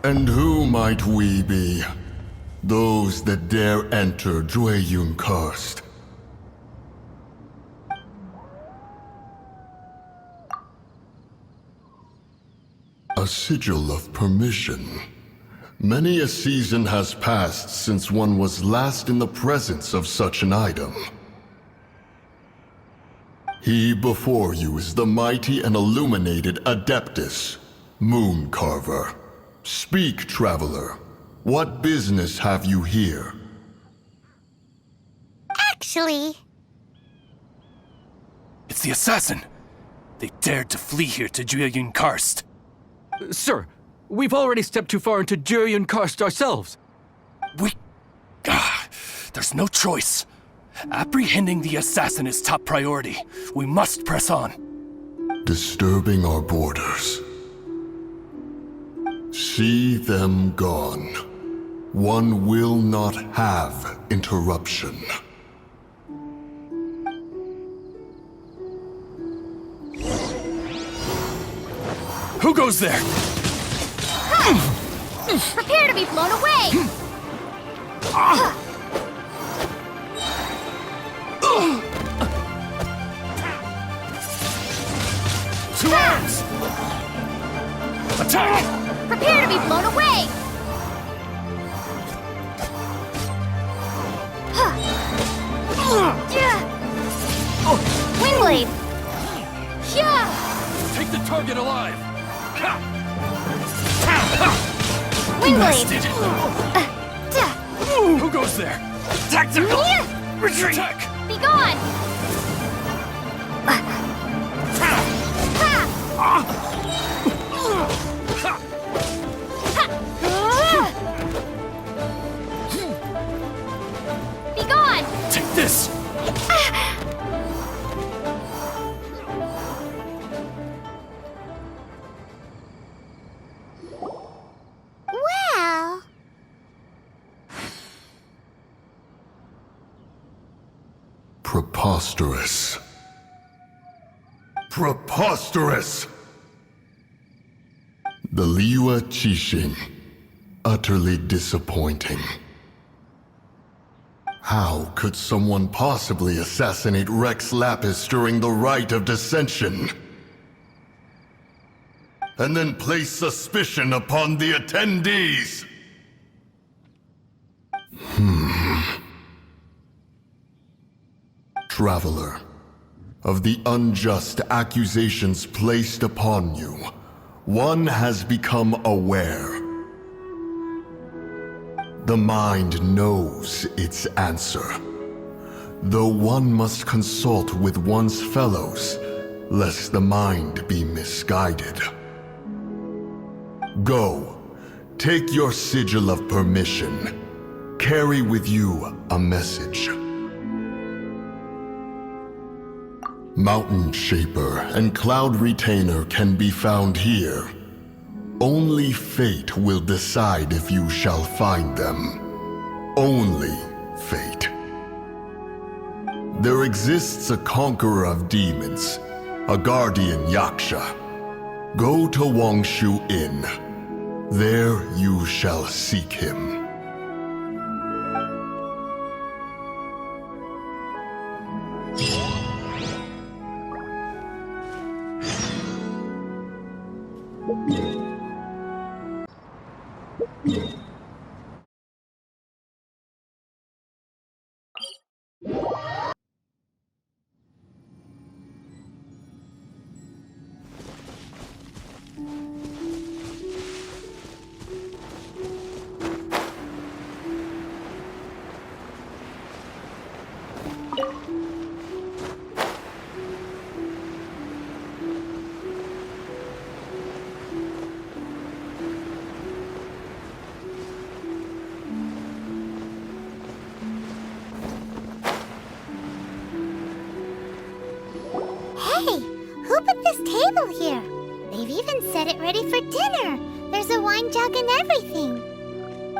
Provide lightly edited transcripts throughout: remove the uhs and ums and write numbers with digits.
And who might we be? Those that dare enter Jueyun Karst. A sigil of permission. Many a season has passed since one was last in the presence of such an item. He before you is the mighty and illuminated Adeptus, Moon Carver. Speak, traveler. What business have you here? Actually... It's the assassin! They dared to flee here to Jueyun Karst. Sir, we've already stepped too far into Jueyun Karst ourselves. There's no choice. Apprehending the assassin is top priority. We must press on. Disturbing our borders. See them gone. One will not have interruption. Who goes there? Prepare to be blown away! To arms! Attack! Prepare to be blown away! Wingblade! Take the target alive! Wingblade! Blasted. Who goes there? Tactical! Retreat! Attack! Be gone! Be gone! Take this! Well... Preposterous. Preposterous! The Liwa Qixing. Utterly disappointing. How could someone possibly assassinate Rex Lapis during the Rite of Dissension? And then place suspicion upon the attendees? Traveler, of the unjust accusations placed upon you, one has become aware. The mind knows its answer, though one must consult with one's fellows, lest the mind be misguided. Go, take your sigil of permission. Carry with you a message. Mountain Shaper and Cloud Retainer can be found here. Only fate will decide if you shall find them. Only fate. There exists a conqueror of demons, a guardian Yaksha. Go to Wangshu Inn. There you shall seek him. Hey, who put this table here? They've even set it ready for dinner. There's a wine jug and everything.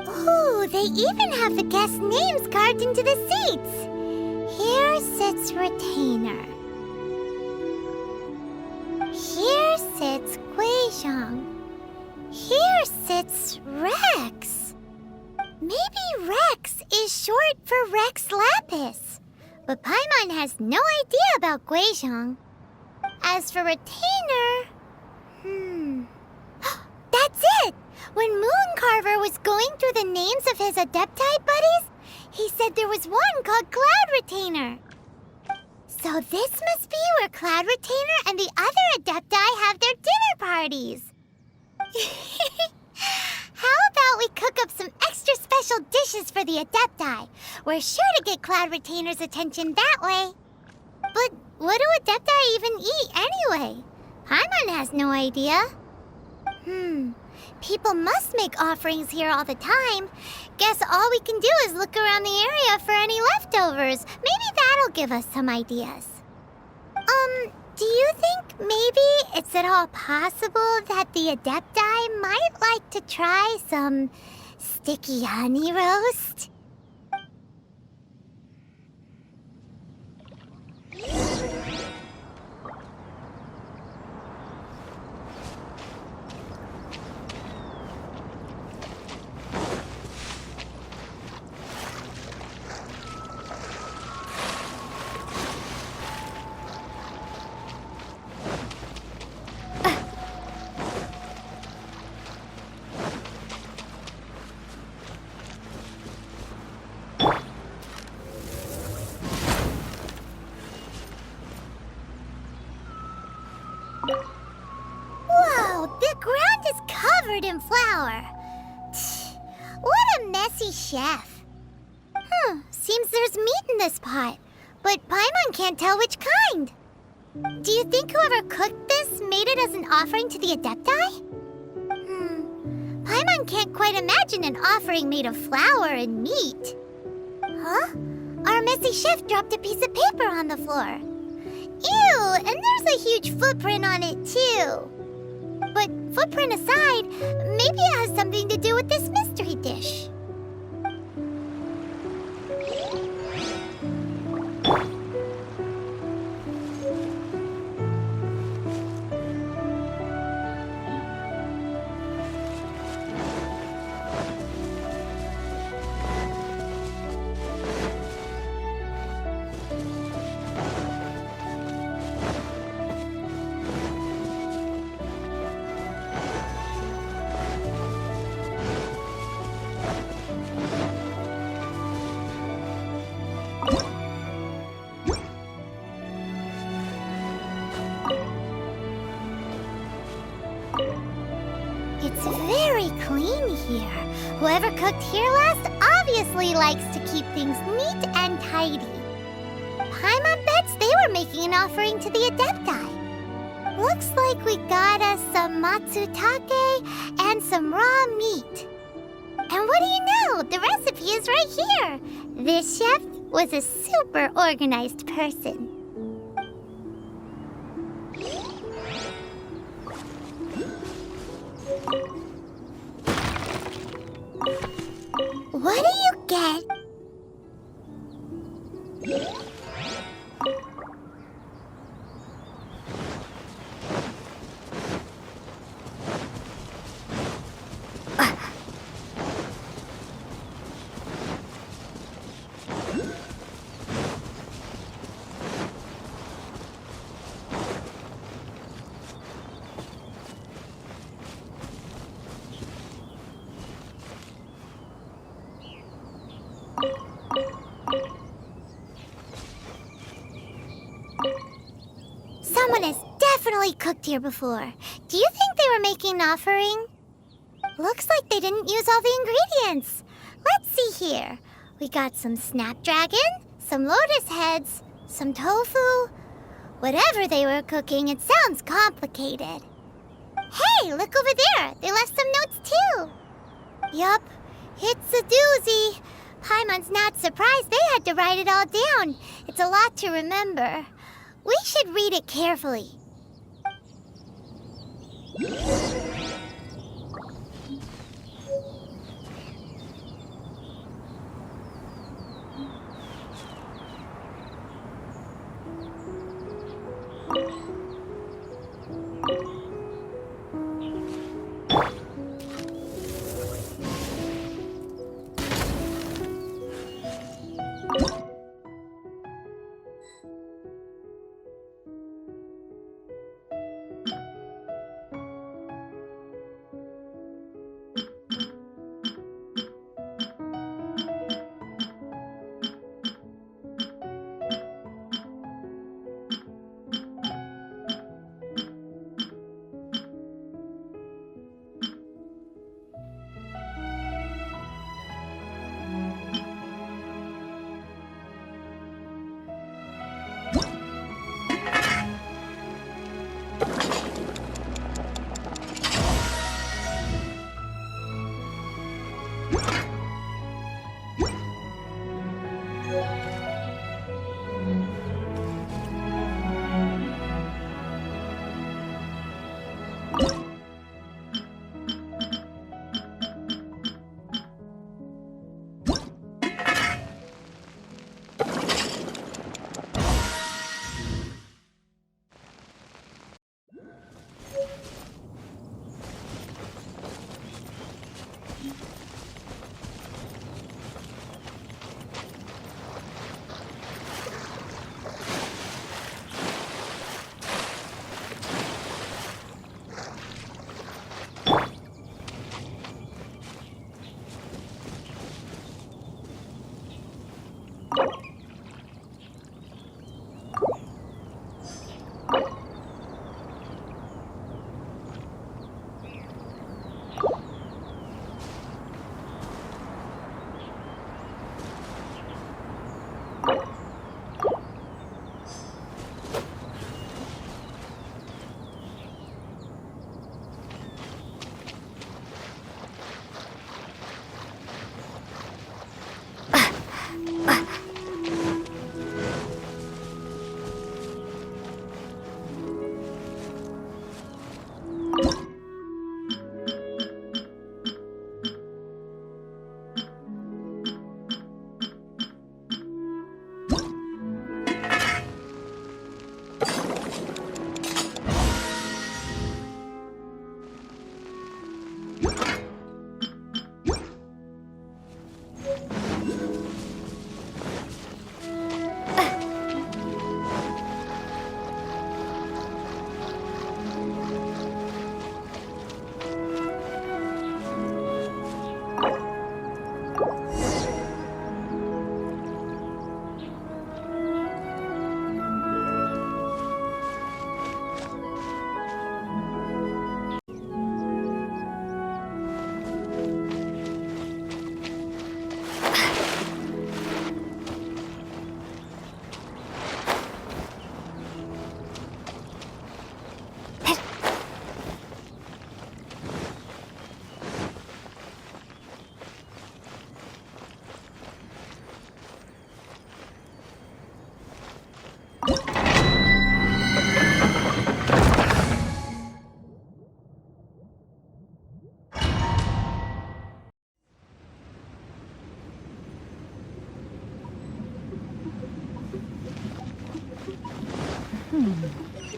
Ooh, they even have the guests' names carved into the seats. Here sits Retainer. Here sits Guizhong. Here sits Rex. Maybe Rex is short for Rex Lapis. But Paimon has no idea about Guizhong. As for Retainer... That's it! When Moon Carver was going through the names of his Adepti buddies, he said there was one called Cloud Retainer. So this must be where Cloud Retainer and the other Adepti have their dinner parties. How about we cook up some extra special dishes for the Adepti? We're sure to get Cloud Retainer's attention that way. But what do Adepti even eat anyway? Paimon has no idea. People must make offerings here all the time. Guess all we can do is look around the area for any leftovers. Maybe that'll give us some ideas. Do you think maybe it's at all possible that the Adepti might like to try some sticky honey roast? Whoa, the ground is covered in flour. What a messy chef. Seems there's meat in this pot, but Paimon can't tell which kind. Do you think whoever cooked this made it as an offering to the Adepti? Paimon can't quite imagine an offering made of flour and meat. Huh? Our messy chef dropped a piece of paper on the floor. Ew, and there's a huge footprint on it, too. But footprint aside, maybe it has something to do with this mystery dish. It's very clean here. Whoever cooked here last obviously likes to keep things neat and tidy. Paimon bets they were making an offering to the Adepti. Looks like we got us some matsutake and some raw meat. And what do you know? The recipe is right here. This chef was a super organized person. What do you get? Someone has definitely cooked here before. Do you think they were making an offering? Looks like they didn't use all the ingredients. Let's see here. We got some snapdragon, some lotus heads, some tofu. Whatever they were cooking, it sounds complicated. Hey, look over there. They left some notes too. Yup, it's a doozy. Paimon's not surprised they had to write it all down. It's a lot to remember. We should read it carefully.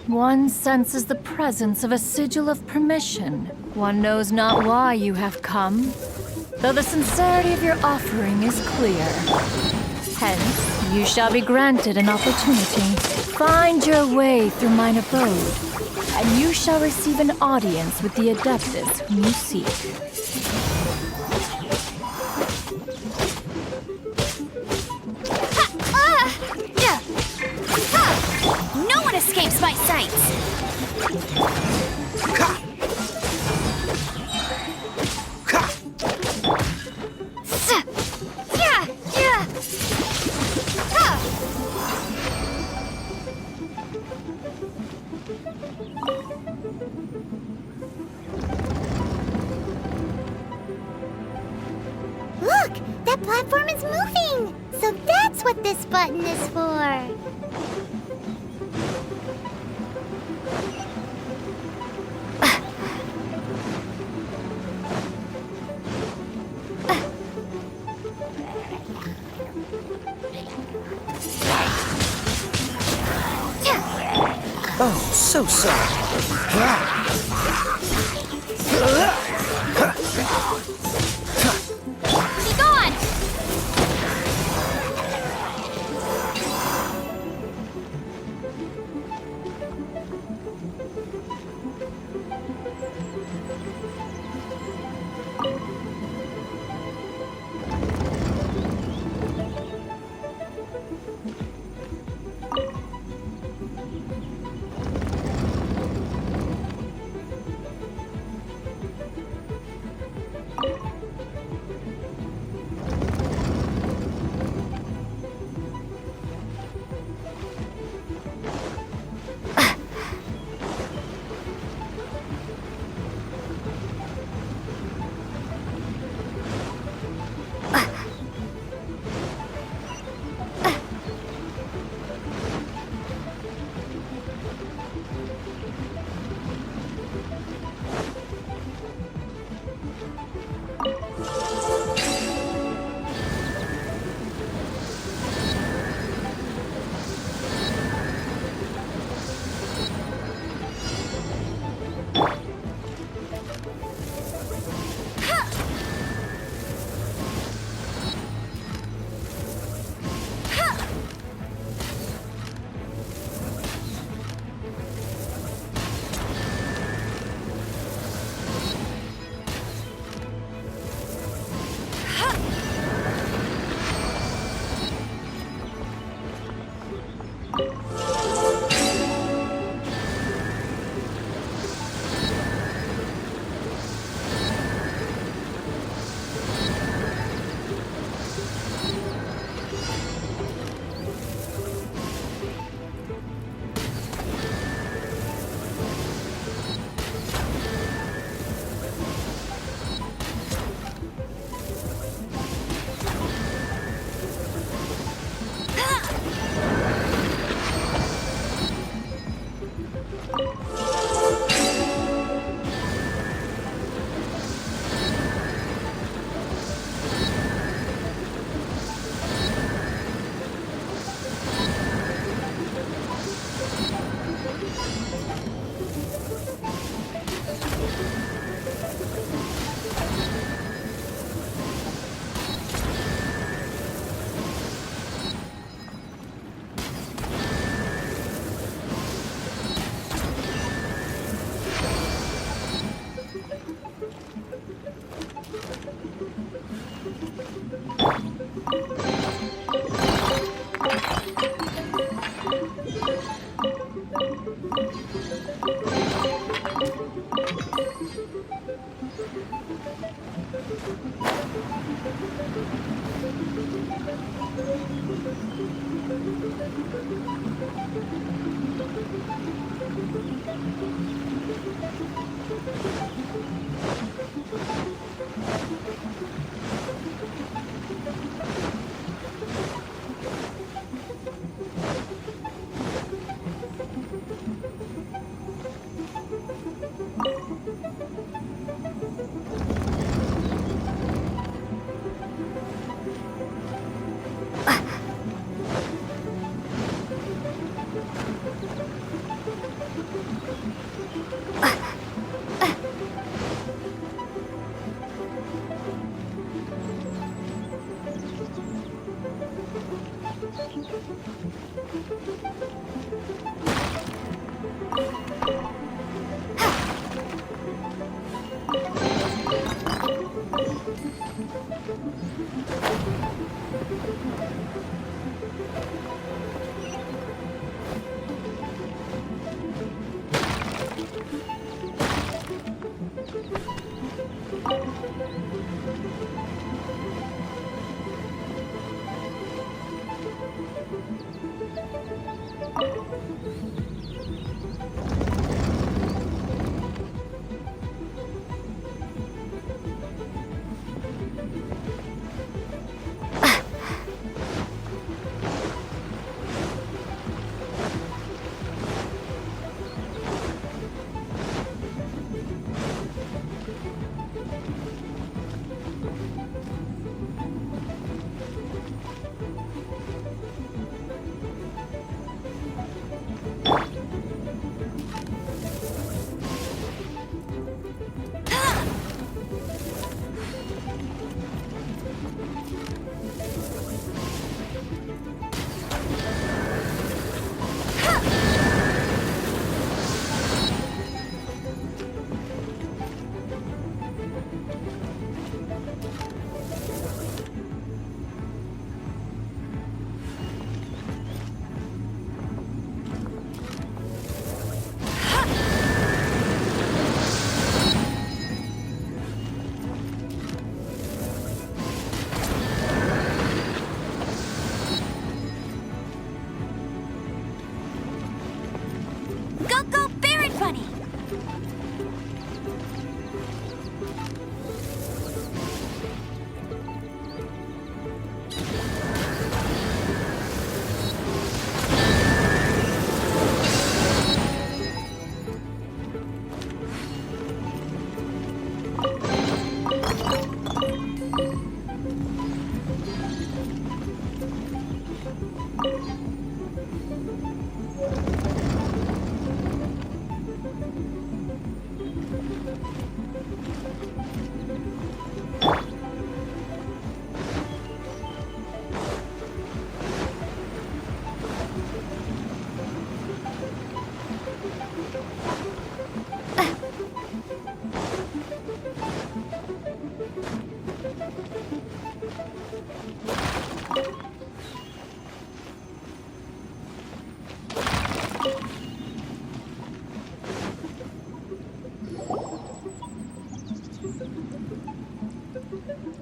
One senses the presence of a sigil of permission. One knows not why you have come, though the sincerity of your offering is clear. Hence, you shall be granted an opportunity. Find your way through mine abode, and you shall receive an audience with the Adeptus whom you seek. No one escapes my sights! Look! That platform is moving! So that's what this button is for! Oh, so sorry. Be gone!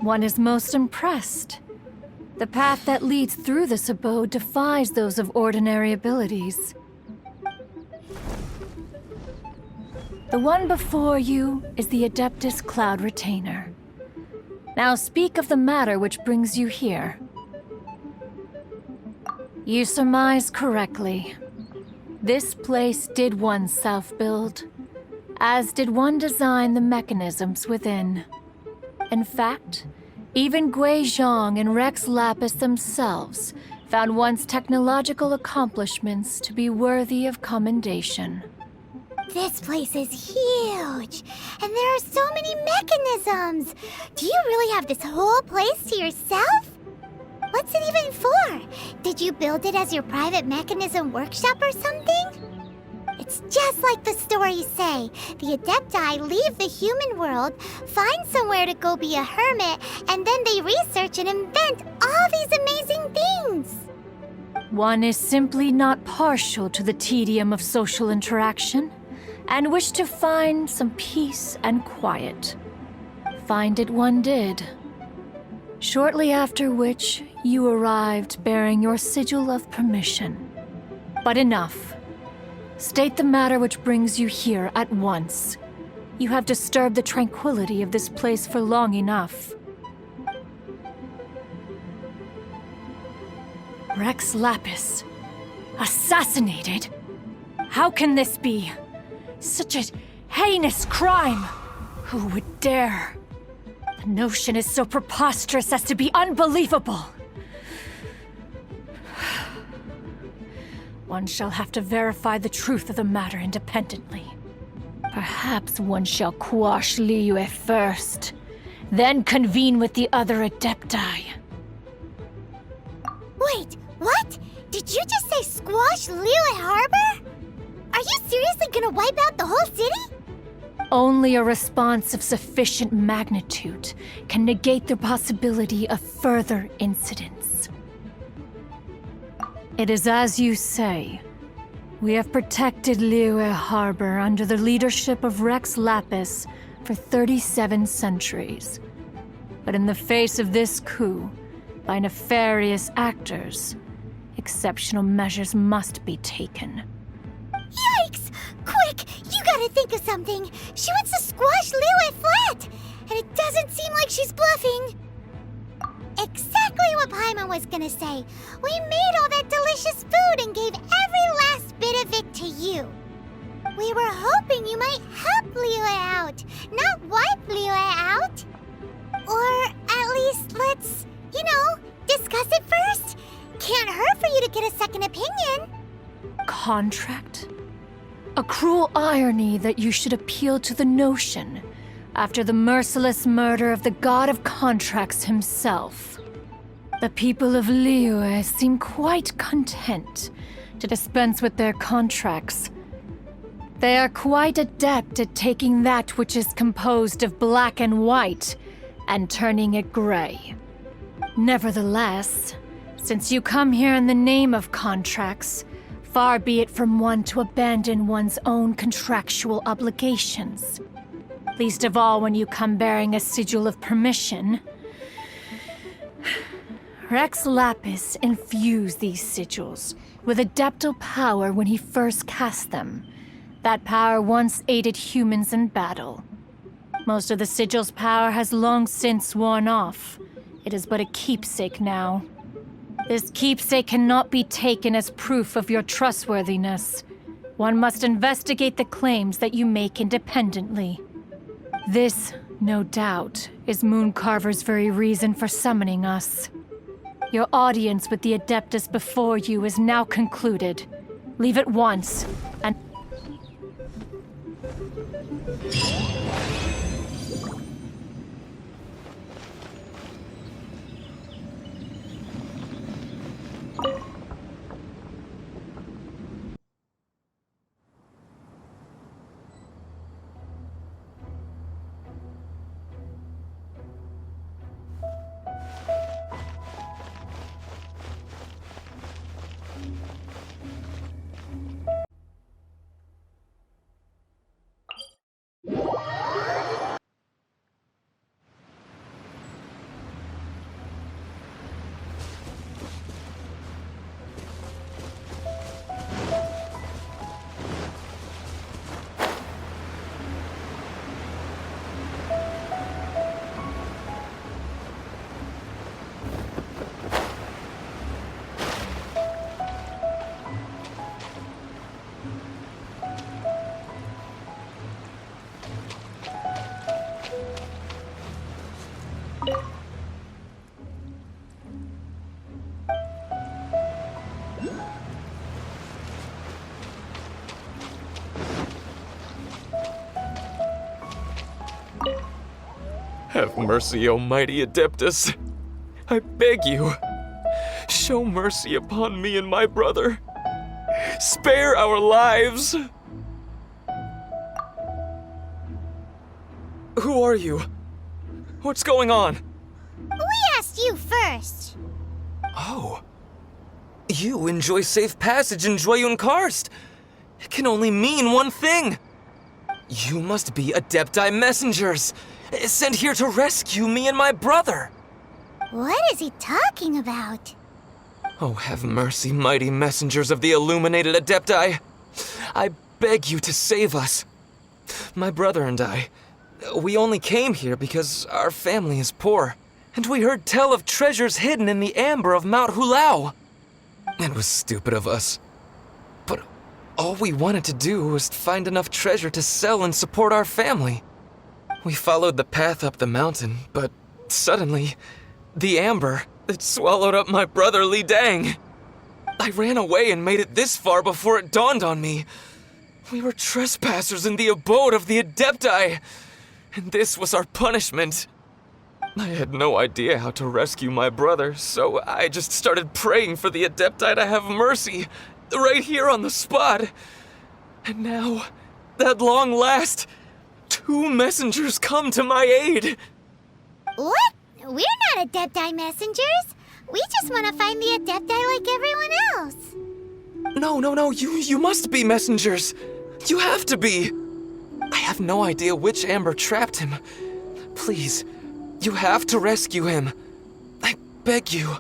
one is most impressed. The path that leads through this abode defies those of ordinary abilities. The one before you is the Adeptus Cloud Retainer. Now speak of the matter which brings you here. You surmise correctly. This place did one self-build, as did one design the mechanisms within. In fact, even Gui Zhang and Rex Lapis themselves found one's technological accomplishments to be worthy of commendation. This place is huge, and there are so many mechanisms. Do you really have this whole place to yourself? What's it even for? Did you build it as your private mechanism workshop or something? It's just like the stories say. The Adepti leave the human world, find somewhere to go be a hermit, and then they research and invent all these amazing things. One is simply not partial to the tedium of social interaction, and wished to find some peace and quiet. Find it one did. Shortly after which, you arrived bearing your sigil of permission. But enough. State the matter which brings you here at once. You have disturbed the tranquility of this place for long enough. Rex Lapis. Assassinated? How can this be? Such a heinous crime! Who would dare? The notion is so preposterous as to be unbelievable. One shall have to verify the truth of the matter independently. Perhaps one shall quash Liyue first, then convene with the other Adepti. Wait, what? Did you just say squash Liyue Harbor? Are you seriously gonna wipe out the whole city? Only a response of sufficient magnitude can negate the possibility of further incidents. It is as you say. We have protected Liyue Harbor under the leadership of Rex Lapis for 37 centuries. But in the face of this coup, by nefarious actors, exceptional measures must be taken. Yikes! Quick, you gotta think of something. She wants to squash Liyue flat, and it doesn't seem like she's bluffing. Exactly what Paimon was gonna say. We made all that delicious food and gave every last bit of it to you. We were hoping you might help Liyue out, not wipe Liyue out. Or at least let's, discuss it first. Can't hurt for you to get a second opinion. Contract? A cruel irony that you should appeal to the notion after the merciless murder of the god of contracts himself. The people of Liyue seem quite content to dispense with their contracts. They are quite adept at taking that which is composed of black and white and turning it gray. Nevertheless, since you come here in the name of contracts, far be it from one to abandon one's own contractual obligations. Least of all when you come bearing a sigil of permission. Rex Lapis infused these sigils with adeptal power when he first cast them. That power once aided humans in battle. Most of the sigil's power has long since worn off. It is but a keepsake now. This keepsake cannot be taken as proof of your trustworthiness. One must investigate the claims that you make independently. This, no doubt, is Moon Carver's very reason for summoning us. Your audience with the Adeptus before you is now concluded. Leave at once, and... Have mercy, O mighty Adeptus. I beg you, show mercy upon me and my brother. Spare our lives! Who are you? What's going on? We asked you first. Oh. You enjoy safe passage in Joyun Karst. It can only mean one thing. You must be Adepti messengers, sent here to rescue me and my brother. What is he talking about? Oh, have mercy, mighty messengers of the illuminated Adepti. I beg you to save us. My brother and I, we only came here because our family is poor, and we heard tell of treasures hidden in the amber of Mount Hulao. It was stupid of us. But all we wanted to do was find enough treasure to sell and support our family. We followed the path up the mountain, but suddenly, the amber, it swallowed up my brother Li Dang. I ran away and made it this far before it dawned on me. We were trespassers in the abode of the Adepti, and this was our punishment. I had no idea how to rescue my brother, so I just started praying for the Adepti to have mercy, right here on the spot. And now, at long last, 2 messengers come to my aid. What? We're not Adepti messengers. We just want to find the Adepti like everyone else. No, you must be messengers. You have to be. I have no idea which amber trapped him. Please, you have to rescue him. I beg you,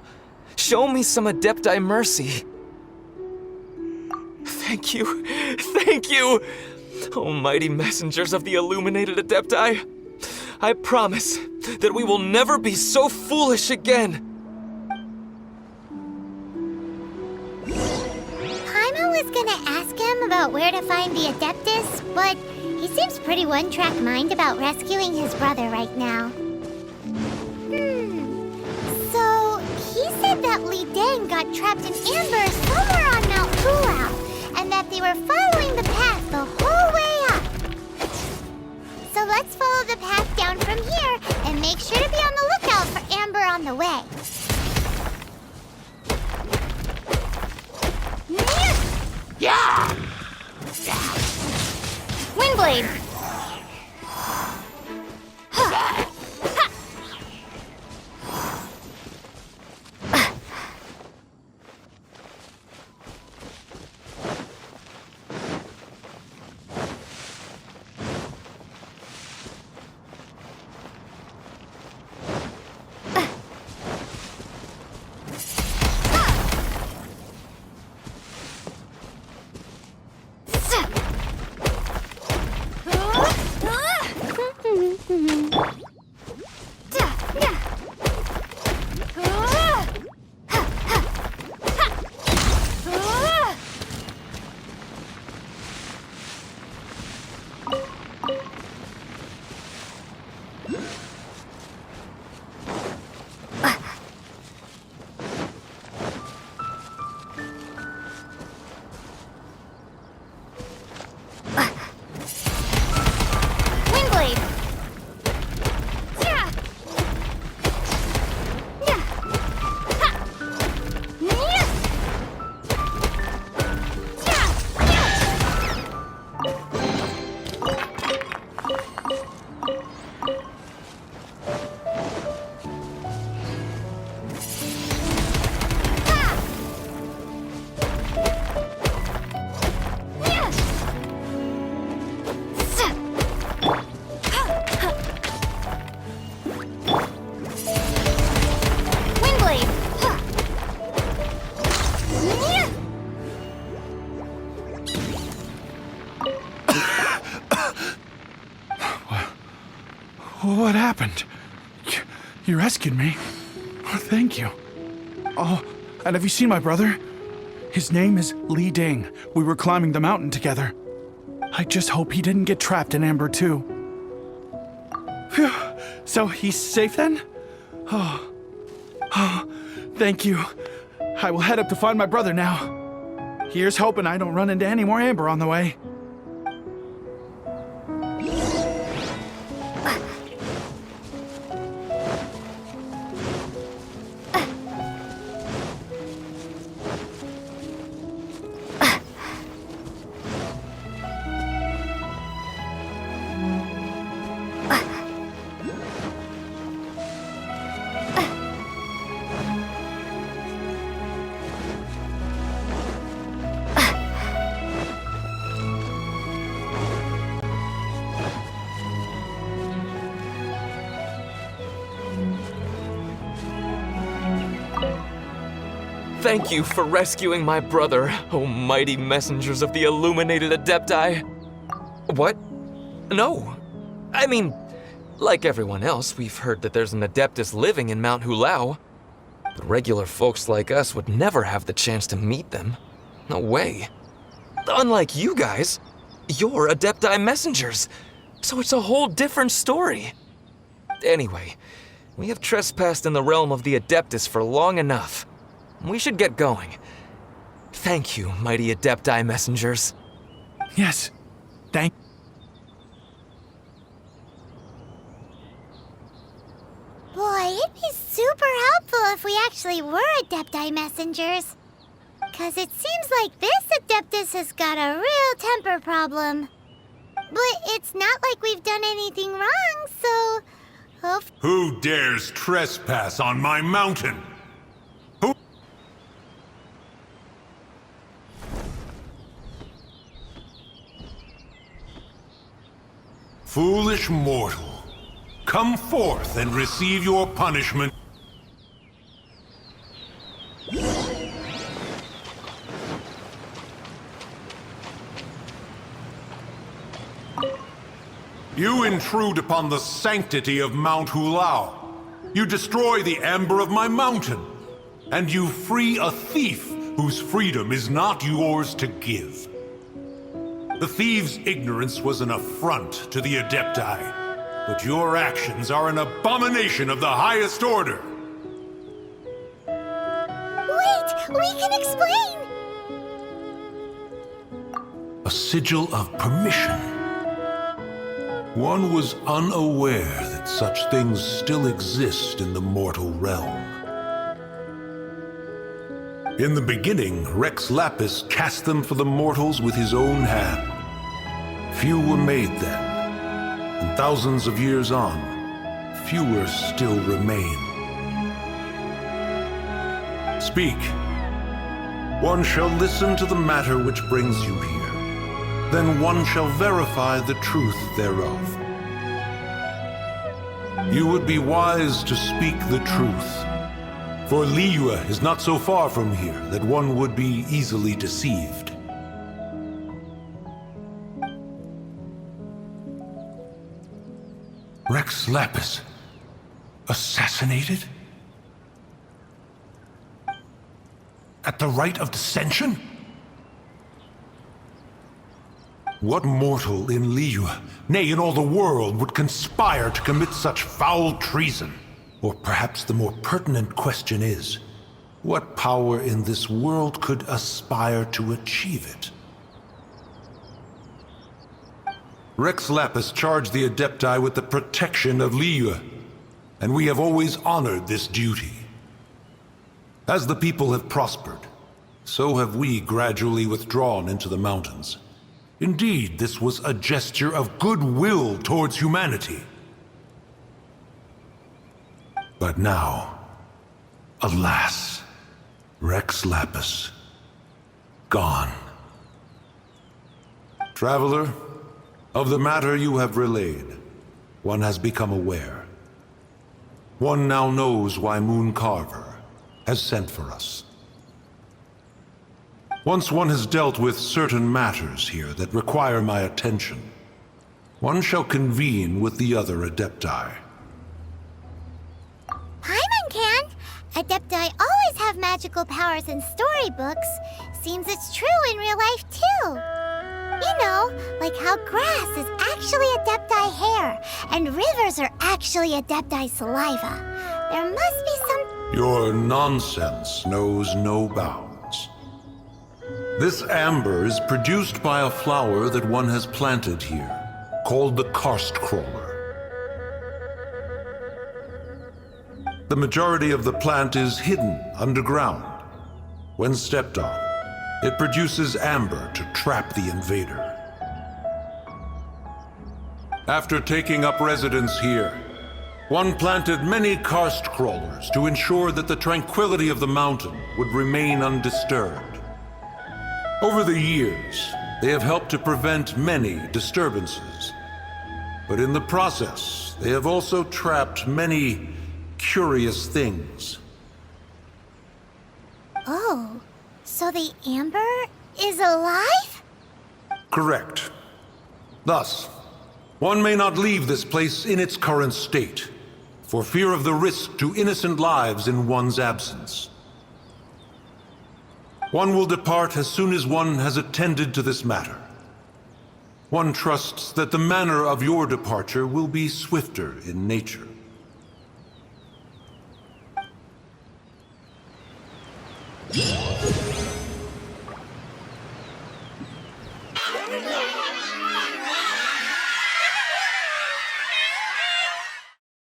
show me some Adepti mercy. Thank you, almighty messengers of the illuminated Adepti. I promise that we will never be so foolish again. Paimon was gonna ask him about where to find the Adeptus, but he seems pretty one-track mind about rescuing his brother right now. So, he said that Li Dang got trapped in amber somewhere on Mount Hulao, and that they were following the path the whole way up. So let's follow the path down from here and make sure to be on the lookout for amber on the way. Yeah! Windblade! What happened? You rescued me. Oh, thank you. Oh, and have you seen my brother? His name is Li Ding. We were climbing the mountain together. I just hope he didn't get trapped in Amber too. Phew. So he's safe then? Thank you. I will head up to find my brother now. Here's hoping I don't run into any more amber on the way. Thank you for rescuing my brother, O mighty messengers of the illuminated Adepti. What? No. I mean, like everyone else, we've heard that there's an Adeptus living in Mount Hulao. But regular folks like us would never have the chance to meet them. No way. Unlike you guys, you're Adepti messengers, so it's a whole different story. Anyway, we have trespassed in the realm of the Adeptus for long enough. We should get going. Thank you, mighty Adepti messengers. Yes. Thank. Boy, it'd be super helpful if we actually were Adepti messengers. 'Cause it seems like this Adeptus has got a real temper problem. But it's not like we've done anything wrong, so... Who dares trespass on my mountain? Foolish mortal, come forth and receive your punishment. You intrude upon the sanctity of Mount Hulao. You destroy the amber of my mountain. And you free a thief whose freedom is not yours to give. The thief's ignorance was an affront to the Adepti, but your actions are an abomination of the highest order. Wait, we can explain! A sigil of permission. One was unaware that such things still exist in the mortal realm. In the beginning, Rex Lapis cast them for the mortals with his own hand. Few were made then, and thousands of years on, fewer still remain. Speak. One shall listen to the matter which brings you here. Then one shall verify the truth thereof. You would be wise to speak the truth. For Liyue is not so far from here that one would be easily deceived. Rex Lapis, assassinated? At the rite of dissension? What mortal in Liyue, nay, in all the world, would conspire to commit such foul treason? Or perhaps the more pertinent question is, what power in this world could aspire to achieve it? Rex Lapis charged the Adepti with the protection of Liyue, and we have always honored this duty. As the people have prospered, so have we gradually withdrawn into the mountains. Indeed, this was a gesture of goodwill towards humanity. But now, alas, Rex Lapis, gone. Traveler, of the matter you have relayed, one has become aware. One now knows why Moon Carver has sent for us. Once one has dealt with certain matters here that require my attention, one shall convene with the other Adepti. Paimon can! Adepti always have magical powers in storybooks. Seems it's true in real life, too. You know, like how grass is actually Adepti hair, and rivers are actually Adepti saliva. There must be some... Your nonsense knows no bounds. This amber is produced by a flower that one has planted here, called the karst crawler. The majority of the plant is hidden underground. When stepped on, it produces amber to trap the invader. After taking up residence here, one planted many karst crawlers to ensure that the tranquility of the mountain would remain undisturbed. Over the years, they have helped to prevent many disturbances. But in the process, they have also trapped many curious things. Oh, so the amber is alive? Correct. Thus, one may not leave this place in its current state, for fear of the risk to innocent lives in one's absence. One will depart as soon as one has attended to this matter. One trusts that the manner of your departure will be swifter in nature.